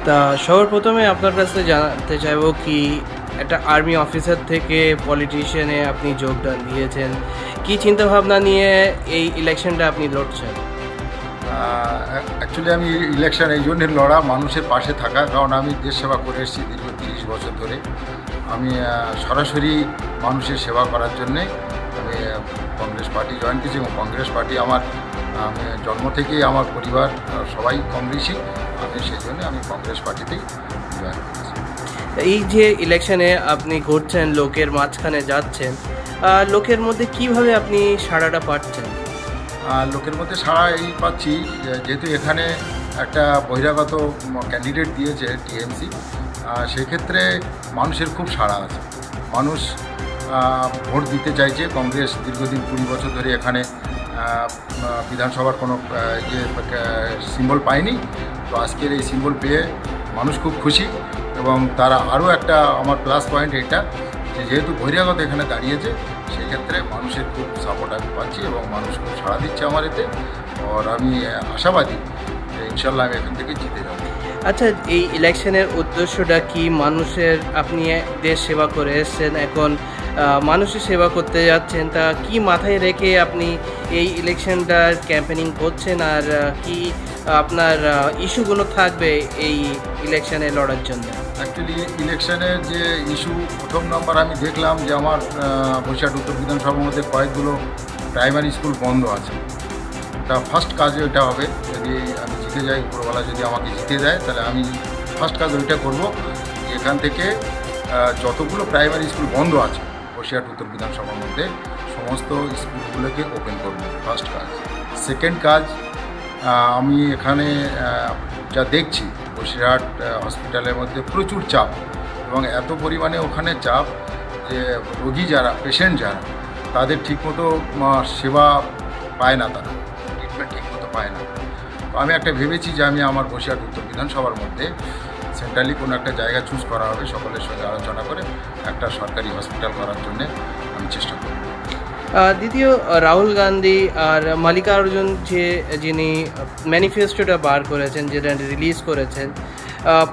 তা সর্বপ্রথমে আপনার কাছে জানতে চাইবো কি একটা আর্মি অফিসার থেকে পলিটিশিয়ানে আপনি যোগদান দিয়েছেন, কি চিন্তাভাবনা নিয়ে এই ইলেকশনটা আপনি লড়ছেন? অ্যাকচুয়ালি আমি ইলেকশন এই জন্যে লড়া, মানুষের পাশে থাকা, কারণ আমি দেশ সেবা করে এসেছি দীর্ঘ 30 বছর ধরে। আমি সরাসরি মানুষের সেবা করার জন্যে আমি কংগ্রেস পার্টি জয়েন করেছি, এবং কংগ্রেস পার্টি আমি জন্ম থেকেই আমার পরিবার সবাই কংগ্রেসই, সেই জন্যে আমি কংগ্রেস পার্টিতেই জয়েন করেছি। এই যে ইলেকশনে আপনি ঘুরছেন, লোকের মাঝখানে যাচ্ছেন, লোকের মধ্যে কিভাবে আপনি সাড়াটা পাচ্ছেন? লোকের মধ্যে সাড়া এই পাচ্ছি যেহেতু এখানে একটা বহিরাগত ক্যান্ডিডেট দিয়েছে টিএমসি, সেক্ষেত্রে মানুষের খুব সাড়া আছে। মানুষ ভোট দিতে চাইছে। কংগ্রেস দীর্ঘদিন 20 বছর ধরে এখানে বিধানসভার কোনো সিম্বল পায়নি, তো আজকের এই সিম্বল পেয়ে মানুষ খুব খুশি। এবং তারা আরও একটা আমার প্লাস পয়েন্ট এটা যে যেহেতু বহিরাগত এখানে দাঁড়িয়েছে, সেক্ষেত্রে মানুষের খুব সাপোর্ট আমি পাচ্ছি এবং মানুষ খুব সাড়া দিচ্ছে আমার এতে। আর আমি আশাবাদী যে ইনশাল্লাহ আমি এখান থেকে জিতে যাব। আচ্ছা, এই ইলেকশনের উদ্দেশ্যটা কি? মানুষের আপনি দেশ সেবা করে এসেছেন, এখন মানুষের সেবা করতে যাচ্ছেন, তা কি মাথায় রেখে আপনি এই ইলেকশনটার ক্যাম্পেনিং করছেন, আর কি আপনার ইস্যুগুলো থাকবে এই ইলেকশনে লড়ার জন্য? অ্যাকচুয়ালি ইলেকশনের যে ইস্যু, প্রথম নম্বর আমি দেখলাম যে আমার বসিরহাট উত্তর বিধানসভার মধ্যে কয়েকগুলো প্রাইমারি স্কুল বন্ধ আছে। তা ফার্স্ট কাজ ওইটা হবে, যদি আমি জিতে যাই, উপরওয়ালা যদি আমাকে জিতে দেয়, তাহলে আমি ফার্স্ট কাজ ওইটা করব। এখান থেকে যতগুলো প্রাইমারি স্কুল বন্ধ আছে বসিরহাট উত্তর বিধানসভার মধ্যে, সমস্ত স্কুলগুলোকে ওপেন করব, ফার্স্ট কাজ। সেকেন্ড কাজ, আমি এখানে যা দেখছি বসিরহাট হসপিটালের মধ্যে প্রচুর চাপ, এবং এত পরিমাণে ওখানে চাপ যে রোগী যারা, পেশেন্ট যারা, তাদের ঠিকমতো সেবা পায় না, তারা ট্রিটমেন্ট ঠিকমতো পায় না। তো আমি একটা ভেবেছি যে আমি আমার বসিরহাট উত্তর বিধানসভার মধ্যে সেন্ট্রালি কোনো একটা জায়গা চুজ করা হবে, সকলের সঙ্গে আলোচনা করে একটা সরকারি হসপিটাল করার জন্যে আমি চেষ্টা করব। দ্বিতীয়, রাহুল গান্ধী আর মাল্লিকার্জুন যিনি ম্যানিফেস্টোটা বার করেছেন, যেটা রিলিজ করেছেন,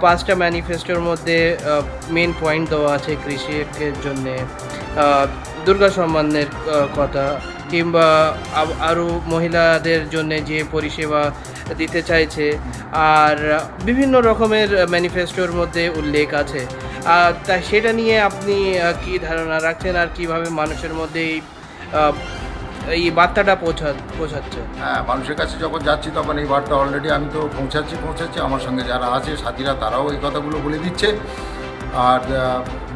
5টা ম্যানিফেস্টোর মধ্যে মেন পয়েন্ট দেওয়া আছে কৃষকের জন্যে, দুর্গা সম্মানের কথা, কিংবা আরও মহিলাদের জন্যে যে পরিষেবা দিতে চাইছে, আর বিভিন্ন রকমের ম্যানিফেস্টোর মধ্যে উল্লেখ আছে। তা সেটা নিয়ে আপনি কি ধারণা রাখছেন, আর কিভাবে মানুষের মধ্যে এই বার্তাটা পৌঁছাচ্ছে? হ্যাঁ, মানুষের কাছে যখন যাচ্ছি তখন এই বার্তা অলরেডি আমি তো পৌঁছাচ্ছি। আমার সঙ্গে যারা আছে সাথীরা, তারাও এই কথাগুলো বলে দিচ্ছে। আর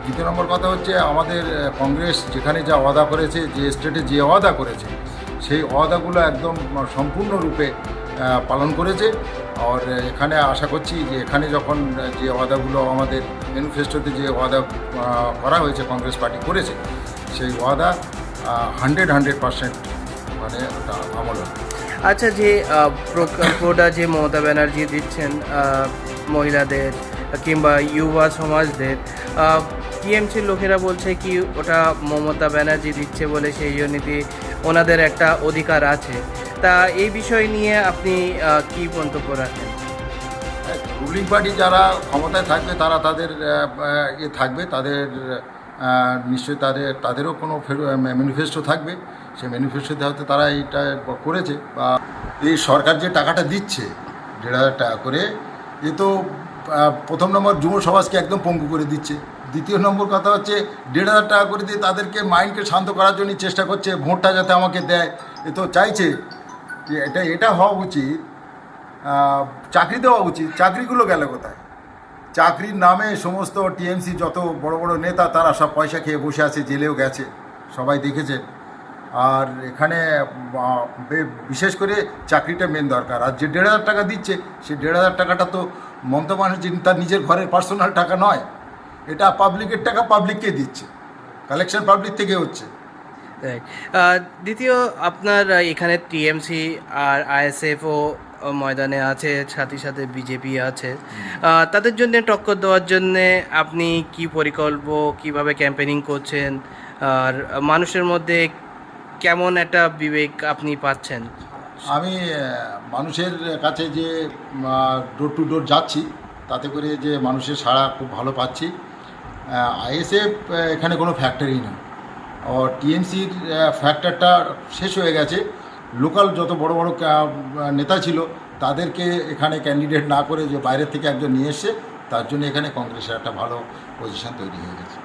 দ্বিতীয় নম্বর কথা হচ্ছে, আমাদের কংগ্রেস যেখানে যা ওয়াদা করেছে, যে স্টেটে যে ওয়াদা করেছে, সেই ওয়াদাগুলো একদম সম্পূর্ণরূপে পালন করেছে। আর এখানে আশা করছি যে এখানে যখন যে ওয়াদাগুলো আমাদের ম্যানিফেস্টোতে যে ওয়াদা করা হয়েছে, কংগ্রেস পার্টি করেছে, সেই ওয়াদা 100% মানে ওটা আমল হবে। আচ্ছা, যে প্রকল্পটা যে মমতা ব্যানার্জি দিচ্ছেন মহিলাদের কিংবা যুবা সমাজদের, টিএমসির লোকেরা বলছে কি ওটা মমতা ব্যানার্জি দিচ্ছে বলে সেই জন্যে ওনাদের একটা অধিকার আছে। তা এই বিষয় নিয়ে আপনি কি মন্তব্য রাখেন? রুলিং পার্টি যারা ক্ষমতায় থাকবে, তারা তাদের থাকবে, তাদের নিশ্চয়ই তাদেরও কোনো ম্যানিফেস্টো থাকবে। সেই ম্যানিফেস্টোতে হয়তো তারা এইটা করেছে। বা এই সরকার যে টাকাটা দিচ্ছে 1,500 টাকা করে, এ তো প্রথম নম্বর যুব সমাজকে একদম পঙ্গু করে দিচ্ছে। দ্বিতীয় নম্বর কথা হচ্ছে 1,500 টাকা করে দিয়ে তাদেরকে মাইন্ডকে শান্ত করার জন্যই চেষ্টা করছে, ভোটটা যাতে আমাকে দেয়। এ তো চাইছে যে এটা হওয়া উচিত, চাকরি দেওয়া উচিত। চাকরিগুলো গেল কোথায়? চাকরির নামে সমস্ত টিএমসি যত বড় বড় নেতা, তারা সব পয়সা খেয়ে বসে আছে, জেলেও গেছে, সবাই দেখেছে। আর এখানে বিশেষ করে চাকরিটা মেন দরকার। আর যে 1,500 টাকা দিচ্ছে, সেই 1,500 টাকাটা তো মমতা ব্যানার্জি তার নিজের ঘরের পার্সোনাল টাকা নয়, এটা পাবলিকের টাকা, পাবলিককে দিচ্ছে, কালেকশন পাবলিক থেকে হচ্ছে। দ্বিতীয়, আপনার এখানে টিএমসি আর আইএসএফও ময়দানে আছে, সাথে সাথে বিজেপি আছে। তাদের জন্য টক্কর দেওয়ার জন্যে আপনি কি কিভাবে ক্যাম্পেনিং করছেন, আর মানুষের মধ্যে কেমন একটা বিবেক আপনি পাচ্ছেন? আমি মানুষের কাছে যে ডোর টু ডোর যাচ্ছি, তাতে করে যে মানুষের সাড়া খুব ভালো পাচ্ছি। আইএসএফ এখানে কোনো ফ্যাক্টরই না, ও টিএমসির ফ্যাক্টরটা শেষ হয়ে গেছে। লোকাল যত বড় বড় নেতা ছিল তাদেরকে এখানে ক্যান্ডিডেট না করে যে বাইরের থেকে একজন নিয়ে এসছে, তার জন্য এখানে কংগ্রেসের একটা ভালো পজিশন তৈরি হয়ে গেছে।